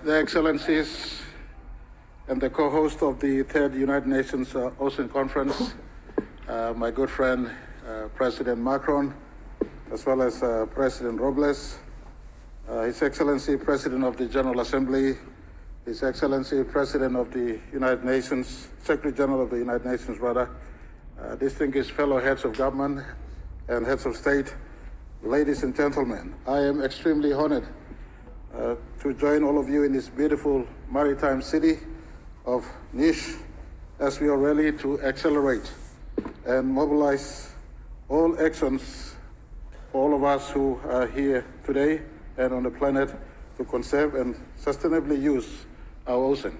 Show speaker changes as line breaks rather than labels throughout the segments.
Their Excellencies, and the co-host of the Third United Nations Ocean Conference, my good friend President Macron, as well as President Robles, His Excellency President of the General Assembly, His Excellency President of the United Nations, Secretary General of the United Nations, distinguished fellow heads of government and heads of state, ladies and gentlemen, I am extremely honored to join all of you in this beautiful maritime city of Niš as we are ready to accelerate and mobilize all actions for all of us who are here today and on the planet to conserve and sustainably use our ocean.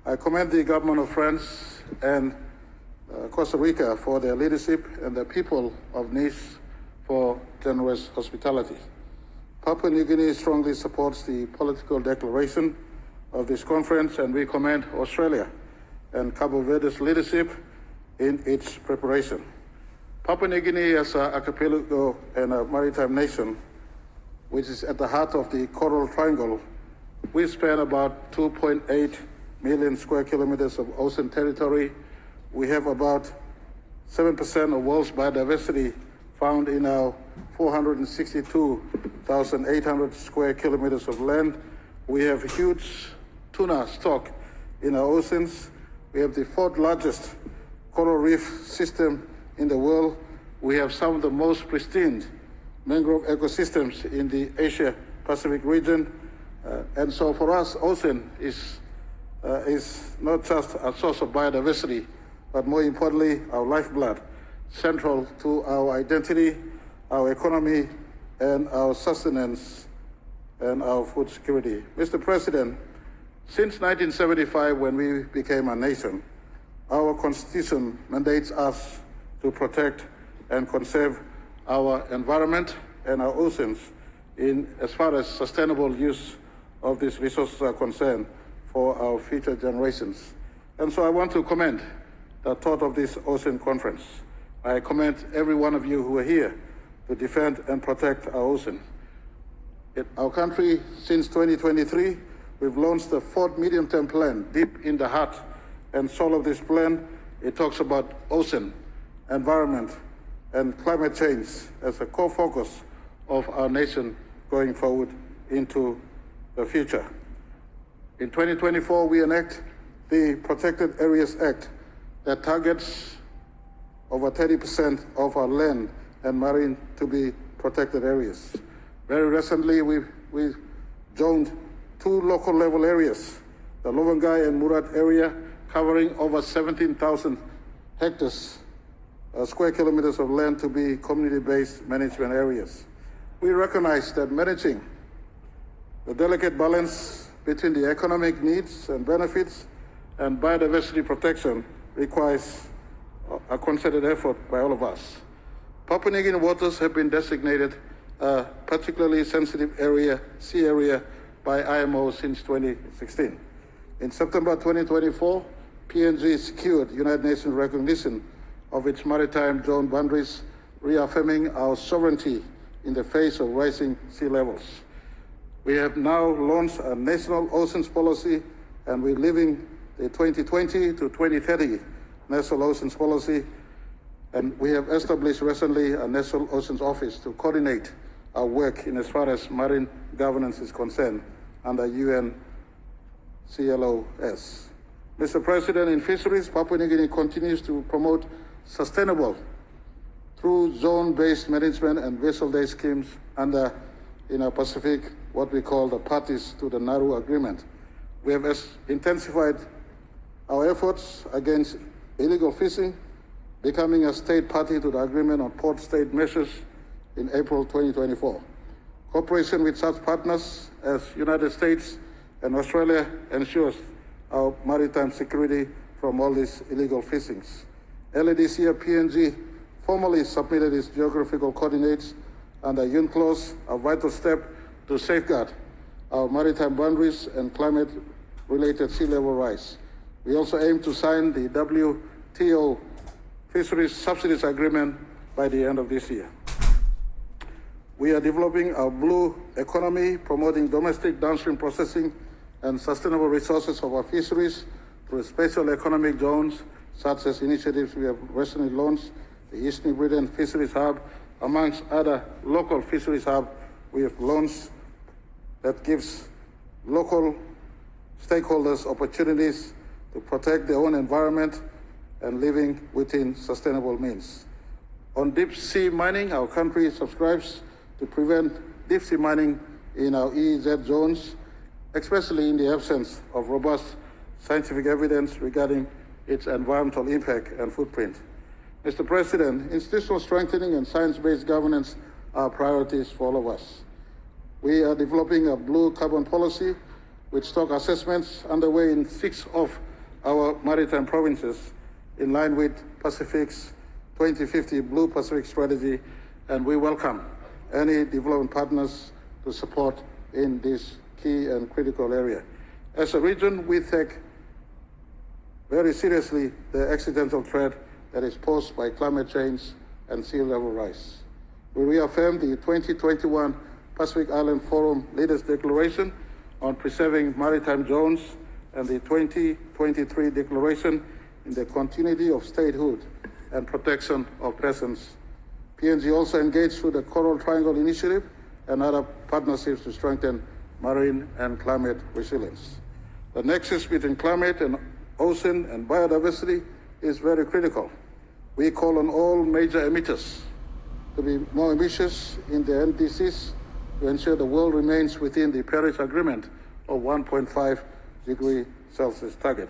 I commend the government of France and Costa Rica for their leadership and the people of Niš for generous hospitality. Papua New Guinea strongly supports the political declaration of this conference, and we commend Australia and Cabo Verde's leadership in its preparation. Papua New Guinea as an archipelago and a maritime nation, which is at the heart of the Coral Triangle, we span about 2.8 million square kilometers of ocean territory. We have about 7% of world's biodiversity found in our 462,800 square kilometers of land. We have huge tuna stock in our oceans. We have the fourth largest coral reef system in the world. We have some of the most pristine mangrove ecosystems in the Asia-Pacific region. And so for us, ocean is not just a source of biodiversity, but more importantly, our lifeblood, central to our identity, our economy, and our sustenance and our food security. Mr. President, since 1975, when we became a nation, our Constitution mandates us to protect and conserve our environment and our oceans as far as sustainable use of these resources are concerned for our future generations. And so I want to commend the thought of this ocean conference. I commend every one of you who are here to defend and protect our ocean. In our country, since 2023, we've launched the fourth medium-term plan. Deep in the heart and soul of this plan, it talks about ocean, environment, and climate change as a core focus of our nation going forward into the future. In 2024, we enact the Protected Areas Act that targets over 30% of our land and marine to be protected areas. Very recently, we joined two local level areas, the Lovangai and Murat area, covering over 17,000 hectares, square kilometers of land to be community-based management areas. We recognize that managing the delicate balance between the economic needs and benefits and biodiversity protection requires a concerted effort by all of us. Papua New Guinea waters have been designated a particularly sensitive area, sea area, by IMO since 2016. In September 2024, PNG secured United Nations recognition of its maritime zone boundaries, reaffirming our sovereignty in the face of rising sea levels. We have now launched a national oceans policy, and we're living the 2020 to 2030 National Oceans Policy, and we have established recently a National Oceans Office to coordinate our work in as far as marine governance is concerned under UN CLOS. Mr. President, in fisheries, Papua New Guinea continues to promote sustainable through zone-based management and vessel day schemes under Pacific, what we call the parties to the Nauru Agreement. We have intensified our efforts against illegal fishing, becoming a state party to the agreement on port state measures in April 2024. Cooperation with such partners as United States and Australia ensures our maritime security from all these illegal fishings. Early this year, PNG formally submitted its geographical coordinates under UNCLOS, a vital step to safeguard our maritime boundaries and climate-related sea level rise. We also aim to sign the WTO Fisheries Subsidies Agreement by the end of this year. We are developing our blue economy, promoting domestic downstream processing and sustainable resources of our fisheries through special economic zones, such as initiatives we have recently launched, the East Hebridean Fisheries Hub, amongst other local fisheries hubs we have launched that gives local stakeholders opportunities to protect their own environment and living within sustainable means. On deep sea mining, our country subscribes to prevent deep sea mining in our EEZ zones, especially in the absence of robust scientific evidence regarding its environmental impact and footprint. Mr. President, institutional strengthening and science-based governance are priorities for all of us. We are developing a blue carbon policy with stock assessments underway in 6 of our maritime provinces in line with Pacific's 2050 Blue Pacific Strategy, and we welcome any development partners to support in this key and critical area. As a region, we take very seriously the existential threat that is posed by climate change and sea level rise. We reaffirm the 2021 Pacific Island Forum Leaders Declaration on preserving maritime zones and the 2023 Declaration in the continuity of statehood and protection of presence. PNG also engaged through the Coral Triangle Initiative and other partnerships to strengthen marine and climate resilience. The nexus between climate and ocean and biodiversity is very critical. We call on all major emitters to be more ambitious in their NDCs to ensure the world remains within the Paris Agreement of 1.5 degree Celsius target.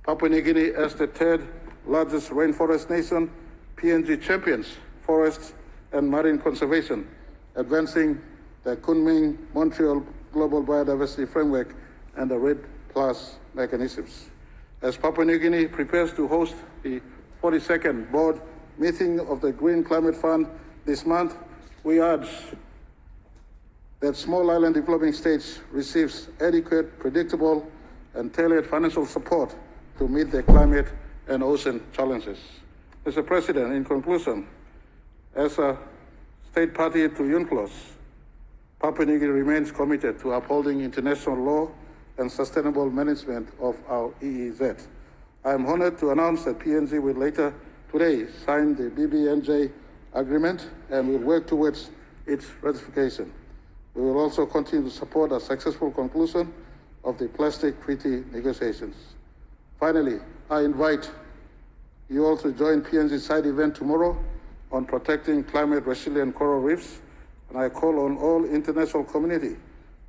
Papua New Guinea, as the third largest rainforest nation, PNG champions forests and marine conservation, advancing the Kunming-Montreal Global Biodiversity Framework and the REDD+ mechanisms. As Papua New Guinea prepares to host the 42nd board meeting of the Green Climate Fund this month, we urge that small island developing states receives adequate, predictable, and tailored financial support to meet their climate and ocean challenges. Mr. President, in conclusion, as a state party to UNCLOS, Papua New Guinea remains committed to upholding international law and sustainable management of our EEZ. I am honored to announce that PNG will later today sign the BBNJ agreement and will work towards its ratification. We will also continue to support a successful conclusion of the plastic treaty negotiations. Finally, I invite you all to join PNG's side event tomorrow on protecting climate-resilient coral reefs, and I call on all international community,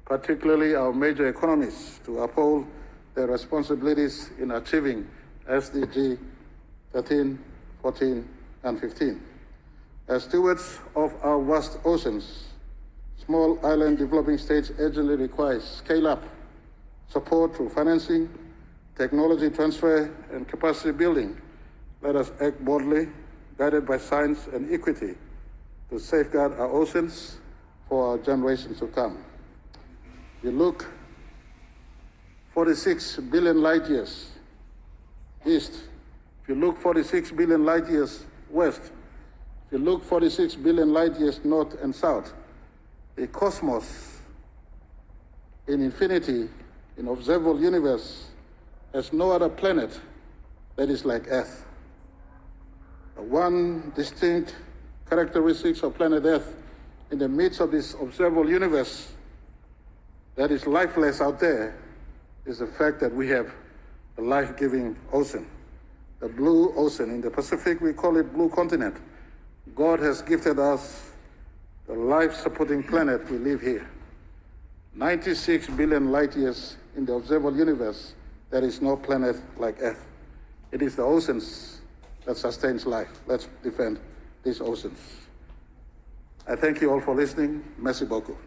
particularly our major economies, to uphold their responsibilities in achieving SDG 13, 14, and 15. As stewards of our vast oceans, small island developing states urgently require scale-up support through financing, technology transfer, and capacity building. Let us act boldly, guided by science and equity, to safeguard our oceans for our generations to come. You look 46 billion light years east, if you look 46 billion light years west, if you look 46 billion light years north and south, the cosmos in infinity, in observable universe, has no other planet that is like Earth. The one distinct characteristics of planet Earth in the midst of this observable universe that is lifeless out there is the fact that we have a life-giving ocean, the blue ocean. In the Pacific, we call it blue continent. God has gifted us the life-supporting planet we live here. 96 billion light years in the observable universe, there is no planet like Earth. It is the oceans that sustains life. Let's defend these oceans. I thank you all for listening. Merci beaucoup.